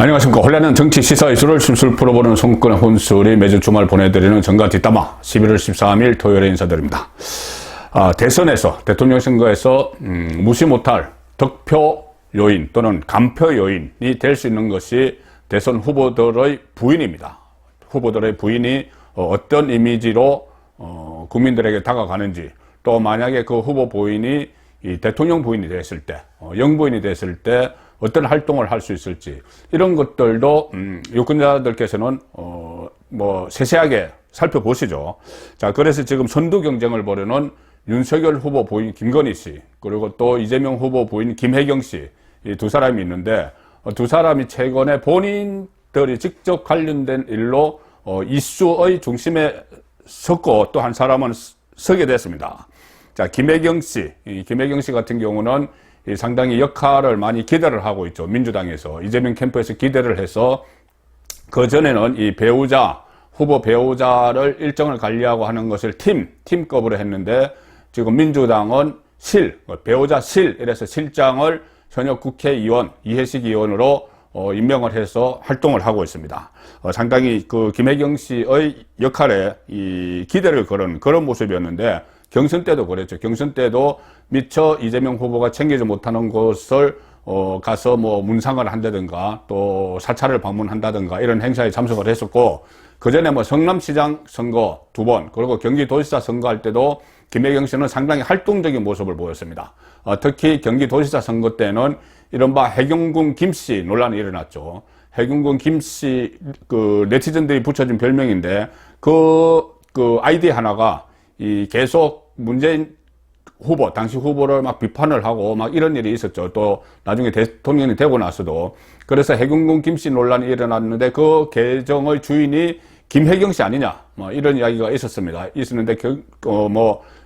안녕하십니까. 혼란한 정치 시사 이슈를 술술 풀어보는 송권의 혼술이 매주 주말 보내드리는 정가 뒷담화 11월 13일 토요일에 인사드립니다. 대선에서, 대통령 선거에서 무시 못할 득표 요인 또는 간표 요인이 될 수 있는 것이 대선 후보들의 부인입니다. 후보들의 부인이 어떤 이미지로 국민들에게 다가가는지, 또 만약에 그 후보 부인이 이 대통령 부인이 됐을 때, 영부인이 됐을 때 어떤 활동을 할 수 있을지, 이런 것들도 유권자들께서는 세세하게 살펴보시죠. 자, 그래서 지금 선두 경쟁을 벌이는 윤석열 후보 부인 김건희 씨, 그리고 또 이재명 후보 부인 김혜경 씨, 이 두 사람이 있는데, 두 사람이 최근에 본인들이 직접 관련된 일로 이슈의 중심에 섰고, 또 한 사람은 서게 됐습니다. 자, 김혜경 씨, 이 김혜경 씨 같은 경우는 상당히 역할을 많이 기대를 하고 있죠. 민주당에서, 이재명 캠프에서 기대를 해서, 그 전에는 이 배우자, 후보 배우자를 일정을 관리하고 하는 것을 팀급으로 했는데, 지금 민주당은 배우자 이래서 실장을 현역 국회의원, 이해식 의원으로 임명을 해서 활동을 하고 있습니다. 상당히 그 김혜경 씨의 역할에 이 기대를 걸은 그런 모습이었는데, 경선 때도 그랬죠. 경선 때도 미처 이재명 후보가 챙기지 못하는 곳을 가서 문상을 한다든가 또 사찰을 방문한다든가 이런 행사에 참석을 했었고, 그 전에 성남시장 선거 2번, 그리고 경기도지사 선거할 때도 김혜경 씨는 상당히 활동적인 모습을 보였습니다. 특히 경기도지사 선거 때는 이른바 해경군 김씨 논란이 일어났죠. 해경군 김씨, 네티즌들이 붙여준 별명인데, 그 아이디 하나가 계속 문재인 후보, 당시 후보를 막 비판을 하고 막 이런 일이 있었죠. 또 나중에 대통령이 되고 나서도. 그래서 해경군 김씨 논란이 일어났는데, 그 계정의 주인이 김혜경 씨 아니냐, 이런 이야기가 있었는데,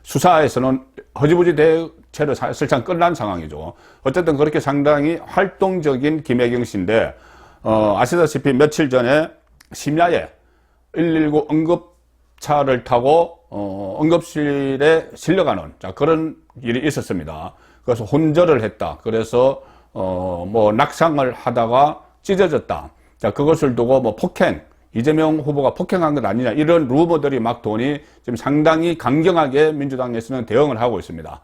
수사에서는 허지부지 대체로 사실상 끝난 상황이죠. 어쨌든 그렇게 상당히 활동적인 김혜경 씨인데, 아시다시피 며칠 전에 심야에 119 응급차를 타고 응급실에 실려가는 그런 일이 있었습니다. 그래서 혼절을 했다. 그래서 낙상을 하다가 찢어졌다. 자, 그것을 두고 폭행, 이재명 후보가 폭행한 것 아니냐, 이런 루머들이 막 도니 지금 상당히 강경하게 민주당에서는 대응을 하고 있습니다.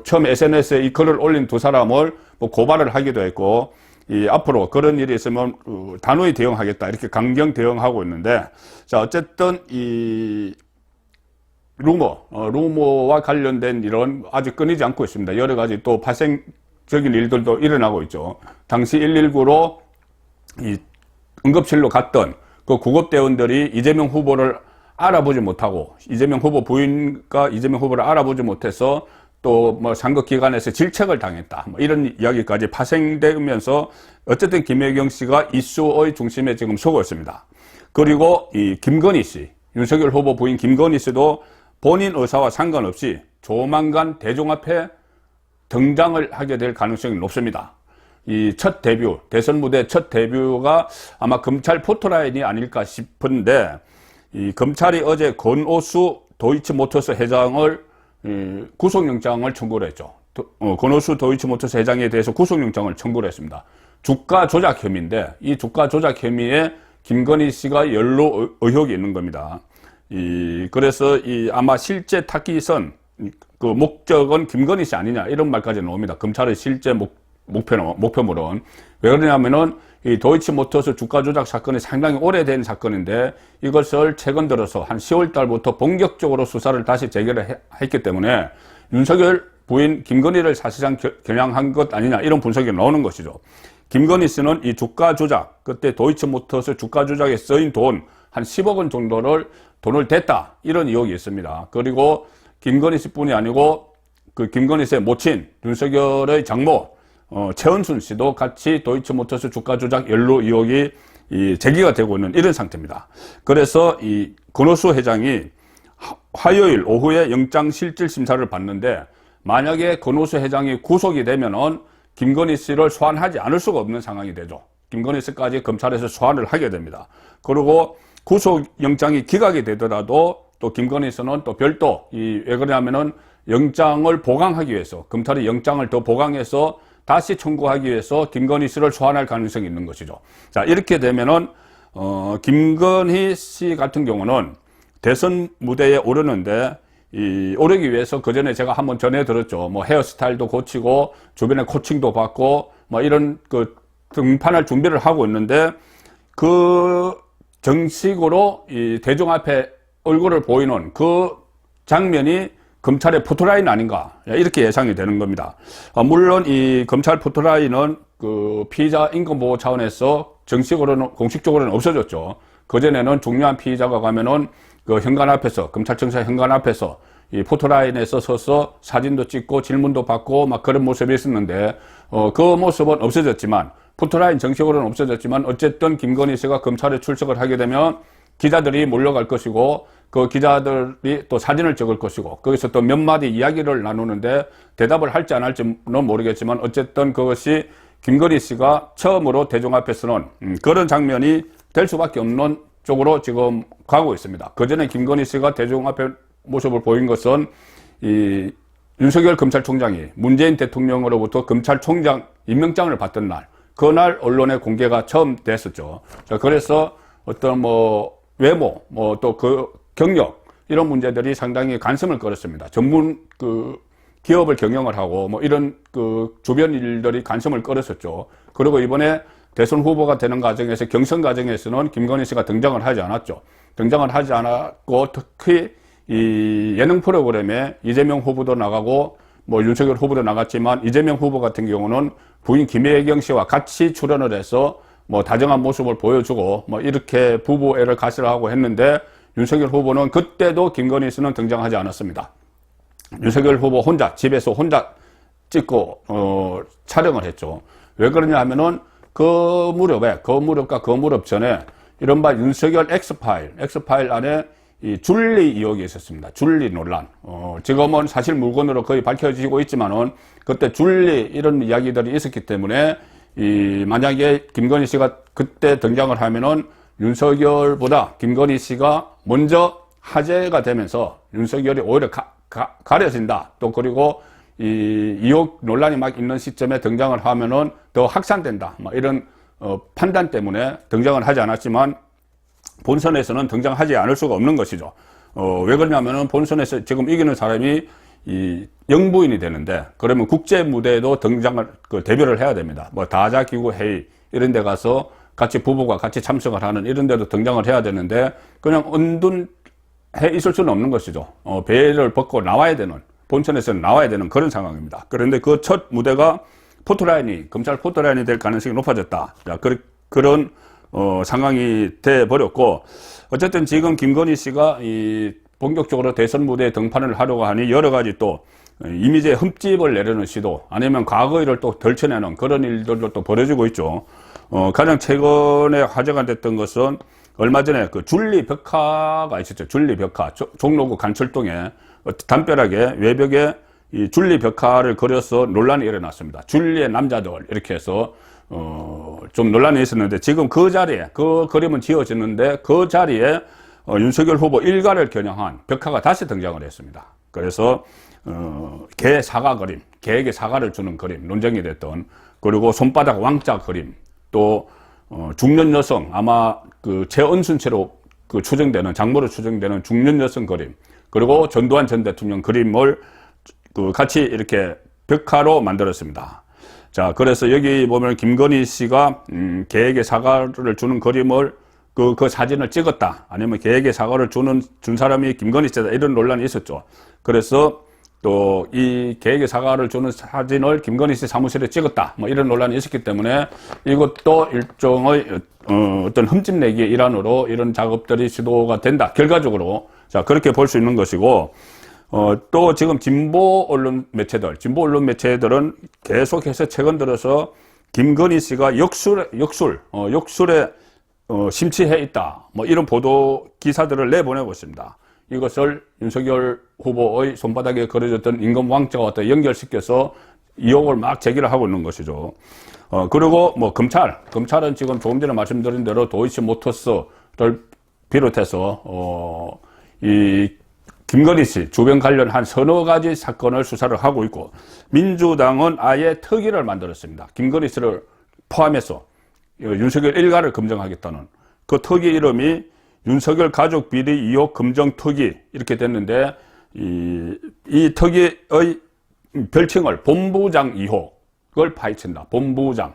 처음 SNS에 이 글을 올린 두 사람을 고발을 하기도 했고, 앞으로 그런 일이 있으면 단호히 대응하겠다, 이렇게 강경 대응하고 있는데, 자, 어쨌든 이 루머와 관련된 일은 아직 끊이지 않고 있습니다. 여러 가지 또 발생적인 일들도 일어나고 있죠. 당시 119로 이 응급실로 갔던 그 구급대원들이 이재명 후보를 알아보지 못하고, 이재명 후보 부인과 이재명 후보를 알아보지 못해서 또 선거 기간에서 질책을 당했다, 이런 이야기까지 파생되면서 어쨌든 김혜경 씨가 이슈의 중심에 지금 서고 있습니다. 그리고 이 김건희 씨, 윤석열 후보 부인 김건희 씨도 본인 의사와 상관없이 조만간 대중 앞에 등장을 하게 될 가능성이 높습니다. 이 첫 데뷔, 대선 무대 첫 데뷔가 아마 검찰 포토라인이 아닐까 싶은데, 이 검찰이 어제 권오수 도이치모터스 회장을 구속영장을 청구를 했죠. 권오수 도이치모터스 회장에 대해서 구속영장을 청구를 했습니다. 주가 조작 혐의인데, 이 주가 조작 혐의에 김건희 씨가 연루 의혹이 있는 겁니다. 그래서 아마 실제 타깃은 그 목적은 김건희 씨 아니냐, 이런 말까지 나옵니다. 검찰의 실제 목표물은. 왜 그러냐면은 이 도이치모터스 주가 조작 사건이 상당히 오래된 사건인데, 이것을 최근 들어서 한 10월 달부터 본격적으로 수사를 다시 재개를 했기 때문에 윤석열 부인 김건희를 사실상 겨냥한 것 아니냐, 이런 분석이 나오는 것이죠. 김건희 씨는 이 주가 조작, 그때 도이치모터스 주가 조작에 쓰인 돈 한 10억 원 정도를 돈을 댔다, 이런 의혹이 있습니다. 그리고 김건희 씨뿐이 아니고 그 김건희 씨의 모친 윤석열의 장모 최은순 씨도 같이 도이치모터스 주가 조작 연루 의혹이 제기가 되고 있는 이런 상태입니다. 그래서 이 권오수 회장이 화요일 오후에 영장 실질 심사를 받는데, 만약에 권오수 회장이 구속이 되면은 김건희 씨를 소환하지 않을 수가 없는 상황이 되죠. 김건희 씨까지 검찰에서 소환을 하게 됩니다. 그리고 구속영장이 기각이 되더라도 또 김건희 씨는 또 별도 왜 그러냐면은 영장을 보강하기 위해서, 검찰이 영장을 더 보강해서 다시 청구하기 위해서 김건희 씨를 소환할 가능성이 있는 것이죠. 자, 이렇게 되면은 김건희 씨 같은 경우는 대선 무대에 오르는데 오르기 위해서 그 전에 제가 한번 전해드렸죠. 뭐 헤어스타일도 고치고 주변에 코칭도 받고 뭐 이런 그 등판할 준비를 하고 있는데 그 정식으로 이 대중 앞에 얼굴을 보이는 그 장면이 검찰의 포토라인 아닌가 이렇게 예상이 되는 겁니다. 물론 이 검찰 포토라인은 그 피의자 인권보호 차원에서 정식으로는 공식적으로는 없어졌죠. 그전에는 중요한 피의자가 가면은 그 현관 앞에서 검찰청사 현관 앞에서 이 포토라인에서 서서 사진도 찍고 질문도 받고 막 그런 모습이 있었는데 그 모습은 없어졌지만 포토라인 정식으로는 없어졌지만 어쨌든 김건희 씨가 검찰에 출석을 하게 되면 기자들이 몰려갈 것이고 그 기자들이 또 사진을 찍을 것이고 거기서 또 몇 마디 이야기를 나누는데 대답을 할지 안 할지는 모르겠지만 어쨌든 그것이 김건희 씨가 처음으로 대중 앞에서는 그런 장면이 될 수밖에 없는 쪽으로 지금 가고 있습니다. 그전에 김건희 씨가 대중 앞에 모습을 보인 것은 이 윤석열 검찰총장이 문재인 대통령으로부터 검찰총장 임명장을 받던 날, 그날 언론에 공개가 처음 됐었죠. 자, 그래서 어떤 뭐 외모, 뭐 또 그 경력 이런 문제들이 상당히 관심을 끌었습니다. 전문 그 기업을 경영을 하고 뭐 이런 그 주변 일들이 관심을 끌었었죠. 그리고 이번에 대선 후보가 되는 과정에서 경선 과정에서는 김건희 씨가 등장을 하지 않았죠. 등장을 하지 않았고 특히 이 예능 프로그램에 이재명 후보도 나가고 뭐 윤석열 후보도 나갔지만 이재명 후보 같은 경우는 부인 김혜경 씨와 같이 출연을 해서 뭐 다정한 모습을 보여주고 뭐 이렇게 부부애를 가시라고 했는데 윤석열 후보는 그때도 김건희 씨는 등장하지 않았습니다. 윤석열 후보 혼자 집에서 혼자 찍고 촬영을 했죠. 왜 그러냐 하면은 그 무렵에 그 무렵과 그 무렵 전에 이른바 윤석열 엑스파일 안에 이 줄리 의혹이 있었습니다. 줄리 논란. 지금은 사실 물건으로 거의 밝혀지고 있지만은 그때 줄리 이런 이야기들이 있었기 때문에 만약에 김건희 씨가 그때 등장을 하면은 윤석열보다 김건희 씨가 먼저 화제가 되면서 윤석열이 오히려 가려진다. 또 그리고 이 의혹 논란이 막 있는 시점에 등장을 하면은 더 확산된다. 뭐 이런 판단 때문에 등장을 하지 않았지만 본선에서는 등장하지 않을 수가 없는 것이죠. 왜 그러냐면은 본선에서 지금 이기는 사람이 이 영부인이 되는데 그러면 국제 무대에도 등장을 대표를 해야 됩니다. 뭐 다자기구 회의 이런 데 가서 같이 부부가 같이 참석을 하는 이런 데도 등장을 해야 되는데 그냥 은둔해 있을 수는 없는 것이죠. 배를 벗고 나와야 되는 본선에서는 나와야 되는 그런 상황입니다. 그런데 그 첫 무대가 포토라인이 검찰 포토라인이 될 가능성이 높아졌다. 자, 그런 상황이 돼 버렸고 어쨌든 지금 김건희 씨가 본격적으로 대선 무대에 등판을 하려고 하니 여러 가지 또 이미지에 흠집을 내려는 시도 아니면 과거 일을 또 덜쳐내는 그런 일들도 또 벌어지고 있죠. 가장 최근에 화제가 됐던 것은 얼마 전에 그 줄리 벽화가 있었죠. 줄리 벽화 종로구 간철동에 담벼락에 외벽에 이 줄리 벽화를 그려서 논란이 일어났습니다. 줄리의 남자들 이렇게 해서 좀 논란이 있었는데 지금 그 자리에 그 그림은 지어졌는데 그 자리에 윤석열 후보 일가를 겨냥한 벽화가 다시 등장을 했습니다. 그래서 개 사과 그림, 개에게 사과를 주는 그림 논쟁이 됐던 그리고 손바닥 왕자 그림 또 중년 여성 아마 그 최은순채로 그 추정되는 장모로 추정되는 중년 여성 그림 그리고 전두환 전 대통령 그림을 그 같이 이렇게 벽화로 만들었습니다. 자, 그래서 여기 보면 김건희 씨가 개에게 사과를 주는 그림을 그 사진을 찍었다. 아니면 개에게 사과를 준 사람이 김건희 씨다. 이런 논란이 있었죠. 그래서 또 이 개에게 사과를 주는 사진을 김건희 씨 사무실에 찍었다. 뭐 이런 논란이 있었기 때문에 이것도 일종의 어떤 흠집내기의 일환으로 이런 작업들이 시도가 된다. 결과적으로. 자, 그렇게 볼 수 있는 것이고, 또 지금 진보 언론 매체들은 계속해서 최근 들어서 김건희 씨가 역술에 심취해 있다. 뭐 이런 보도 기사들을 내보내고 있습니다. 이것을 윤석열 후보의 손바닥에 그려졌던 임금 왕자와 연결시켜서 의혹을 막 제기를 하고 있는 것이죠. 그리고 뭐 검찰은 지금 조금 전에 말씀드린 대로 도이치모터스를 비롯해서 이 김건희 씨 주변 관련 한 서너 가지 사건을 수사를 하고 있고, 민주당은 아예 특위를 만들었습니다. 김건희 씨를 포함해서 윤석열 일가를 검증하겠다는 그 특위 이름이 윤석열 가족 비리 의혹 검증 특위 이렇게 됐는데, 이 특위의 별칭을 본부장 의혹을 파헤친다. 본부장.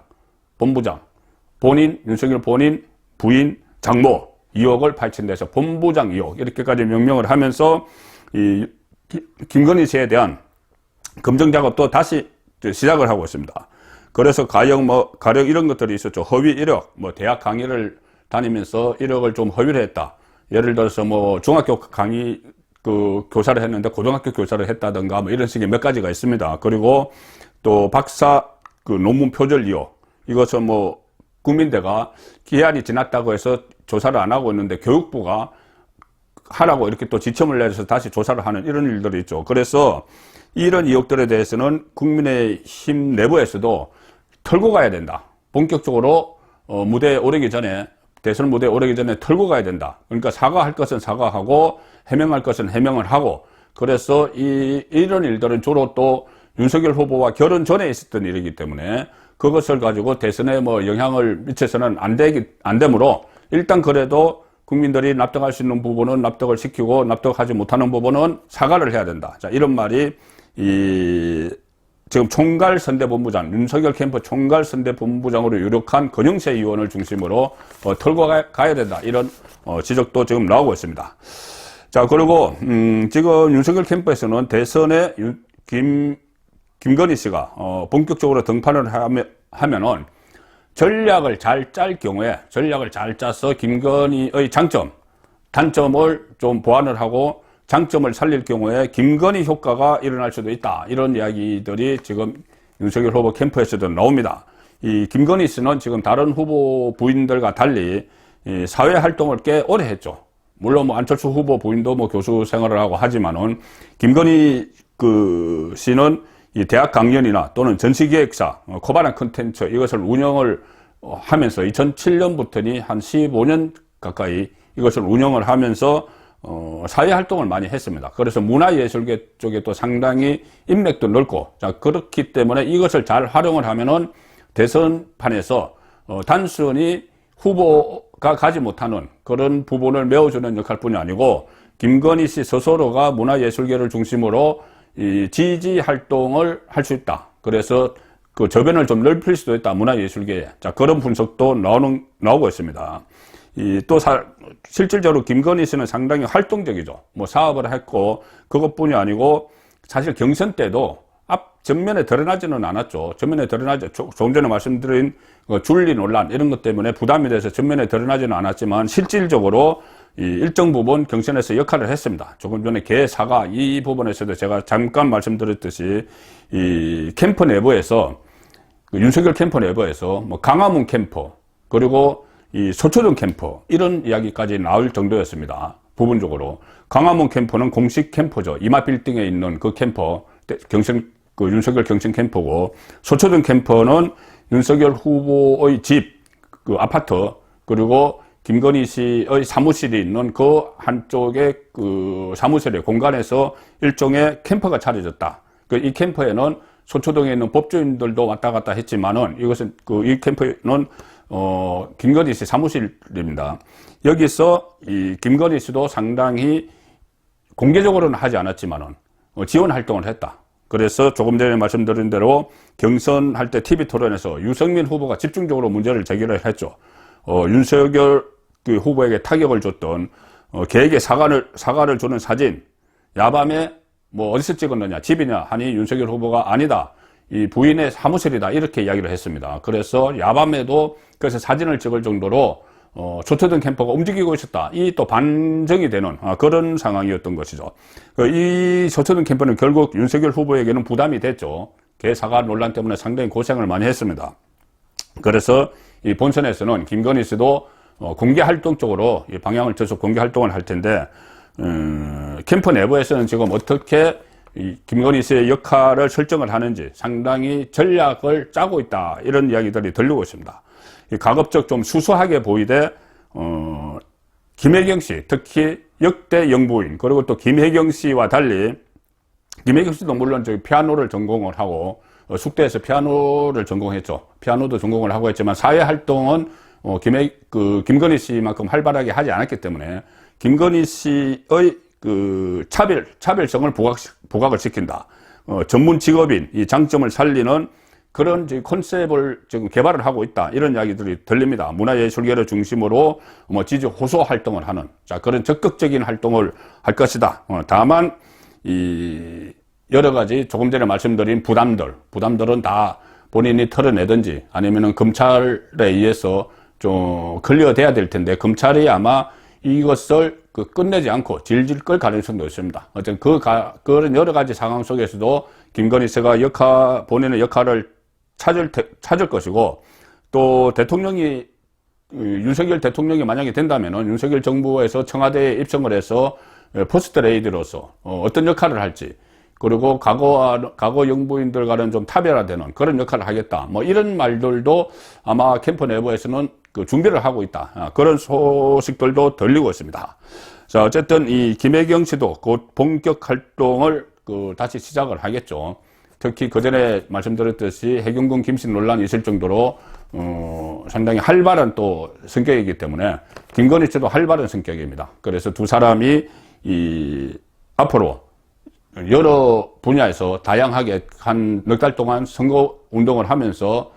본인, 윤석열 본인, 부인, 장모 의혹을 파헤친다 해서 본부장 의혹 이렇게까지 명명을 하면서 이 김건희 씨에 대한 검증 작업도 다시 시작을 하고 있습니다. 그래서 가령 이런 것들이 있었죠. 허위 이력, 대학 강의를 다니면서 이력을 좀 허위를 했다. 예를 들어서 중학교 강의 교사를 했는데 고등학교 교사를 했다든가 이런 식의 몇 가지가 있습니다. 그리고 또 박사 논문 표절 의혹. 이것은 국민대가 기한이 지났다고 해서 조사를 안 하고 있는데 교육부가 하라고 이렇게 또 지침을 내려서 다시 조사를 하는 이런 일들이 있죠. 그래서 이런 의혹들에 대해서는 국민의힘 내부에서도 털고 가야 된다. 본격적으로 무대에 오르기 전에, 대선 무대에 오르기 전에 털고 가야 된다. 그러니까 사과할 것은 사과하고 해명할 것은 해명을 하고, 그래서 이런 일들은 주로 또 윤석열 후보와 결혼 전에 있었던 일이기 때문에 그것을 가지고 대선에 영향을 미쳐서는 안 되므로, 일단 그래도 국민들이 납득할 수 있는 부분은 납득을 시키고 납득하지 못하는 부분은 사과를 해야 된다. 자, 이런 말이 지금 총괄선대본부장, 윤석열 캠프 총괄선대본부장으로 유력한 권영세 의원을 중심으로 털고 가야 된다. 이런 지적도 지금 나오고 있습니다. 자, 그리고 지금 윤석열 캠프에서는 대선에 김건희 씨가 본격적으로 등판을 하면은 전략을 잘 짤 경우에, 전략을 잘 짜서 김건희의 단점을 좀 보완을 하고 장점을 살릴 경우에 김건희 효과가 일어날 수도 있다. 이런 이야기들이 지금 윤석열 후보 캠프에서도 나옵니다. 이 김건희 씨는 지금 다른 후보 부인들과 달리 사회 활동을 꽤 오래 했죠. 물론 안철수 후보 부인도 교수 생활을 하고 하지만은, 김건희 씨는 이 대학 강연이나 또는 전시기획사, 코바나 콘텐츠 이것을 운영을 하면서 2007년부터니 한 15년 가까이 이것을 운영을 하면서 사회 활동을 많이 했습니다. 그래서 문화예술계 쪽에 또 상당히 인맥도 넓고, 자, 그렇기 때문에 이것을 잘 활용을 하면은 대선판에서 단순히 후보가 가지 못하는 그런 부분을 메워주는 역할뿐이 아니고, 김건희 씨 스스로가 문화예술계를 중심으로 이 지지 활동을 할 수 있다. 그래서 그 저변을 좀 넓힐 수도 있다. 문화예술계에. 자, 그런 분석도 나오고 있습니다. 실질적으로 김건희 씨는 상당히 활동적이죠. 사업을 했고, 그것뿐이 아니고, 사실 경선 때도 전면에 드러나지는 않았죠. 조금 전에 말씀드린 줄리 논란, 이런 것 때문에 부담이 돼서 전면에 드러나지는 않았지만, 실질적으로 일정 부분 경선에서 역할을 했습니다. 조금 전에 개사과 이 부분에서도 제가 잠깐 말씀드렸듯이 이 캠프 내부에서, 윤석열 캠프 내부에서 강화문 캠프, 그리고 이 소초동 캠프, 이런 이야기까지 나올 정도였습니다. 부분적으로. 강화문 캠프는 공식 캠프죠. 이마빌딩에 있는 그 캠프, 윤석열 경선 캠프고, 소초동 캠프는 윤석열 후보의 집, 아파트, 그리고 김건희 씨의 사무실이 있는 그 한쪽의 사무실의 공간에서 일종의 캠프가 차려졌다. 이 캠프에는 소초동에 있는 법조인들도 왔다 갔다 했지만은, 이것은 이 캠프는 김건희 씨 사무실입니다. 여기서 이 김건희 씨도 상당히 공개적으로는 하지 않았지만은 지원 활동을 했다. 그래서 조금 전에 말씀드린 대로 경선할 때 TV 토론에서 유승민 후보가 집중적으로 문제를 제기를 했죠. 윤석열 후보에게 타격을 줬던 개에게 사과를 주는 사진, 야밤에 어디서 찍었느냐, 집이냐 하니 윤석열 후보가 아니다, 이 부인의 사무실이다, 이렇게 이야기를 했습니다. 그래서 야밤에도 그래서 사진을 찍을 정도로 소초동 캠프가 움직이고 있었다. 이 또 반증이 되는 그런 상황이었던 것이죠. 이 소초동 캠프는 결국 윤석열 후보에게는 부담이 됐죠. 개 사과 논란 때문에 상당히 고생을 많이 했습니다. 그래서 이 본선에서는 김건희 씨도 공개 활동 쪽으로 방향을 쳐서 공개 활동을 할 텐데, 캠프 내부에서는 지금 어떻게 이 김건희 씨의 역할을 설정을 하는지 상당히 전략을 짜고 있다, 이런 이야기들이 들리고 있습니다. 가급적 좀 수수하게 보이되 김혜경 씨, 특히 역대 영부인, 그리고 또 김혜경 씨와 달리, 김혜경 씨도 물론 저기 피아노를 전공을 하고, 숙대에서 피아노를 전공했죠. 피아노도 전공을 하고 했지만, 사회활동은, 김건희 씨만큼 활발하게 하지 않았기 때문에, 김건희 씨의 차별성을 부각을 시킨다. 전문 직업인 이 장점을 살리는 그런 컨셉을 지금 개발을 하고 있다. 이런 이야기들이 들립니다. 문화예술계를 중심으로 지지 호소 활동을 하는, 자, 그런 적극적인 활동을 할 것이다. 다만, 여러 가지 조금 전에 말씀드린 부담들은 다 본인이 털어내든지 아니면은 검찰에 의해서 좀 클리어돼야 될 텐데, 검찰이 아마 이것을 끝내지 않고 질질 끌 가능성도 있습니다. 어쨌든 그런 여러 가지 상황 속에서도 김건희 씨가 본인의 역할을 찾을 것이고, 또 대통령이, 윤석열 대통령이 만약에 된다면은 윤석열 정부에서 청와대에 입성을 해서 퍼스트 레이디로서 어떤 역할을 할지, 그리고 과거 영부인들과는 좀 타별화되는 그런 역할을 하겠다. 뭐 이런 말들도 아마 캠프 내부에서는 준비를 하고 있다. 그런 소식들도 들리고 있습니다. 자, 어쨌든 이 김혜경 씨도 곧 본격 활동을 다시 시작을 하겠죠. 특히 그 전에 말씀드렸듯이 해경군 김씨 논란이 있을 정도로 상당히 활발한 또 성격이기 때문에 김건희 씨도 활발한 성격입니다. 그래서 두 사람이 앞으로 여러 분야에서 다양하게 한 넉 달 동안 선거 운동을 하면서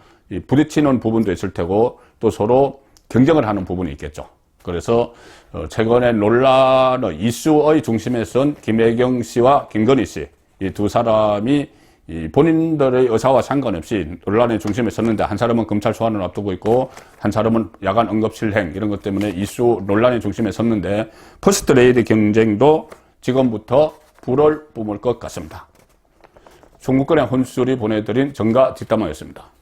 부딪히는 부분도 있을 테고, 또 서로 경쟁을 하는 부분이 있겠죠. 그래서 최근의 논란의 이슈의 중심에 선 김혜경 씨와 김건희 씨, 이 두 사람이 본인들의 의사와 상관없이 논란의 중심에 섰는데, 한 사람은 검찰 소환을 앞두고 있고 한 사람은 야간 응급실행 이런 것 때문에 논란의 중심에 섰는데, 퍼스트 레이디 경쟁도 지금부터 불을 뿜을 것 같습니다. 중국권의 혼술이 보내드린 정가 뒷담화였습니다.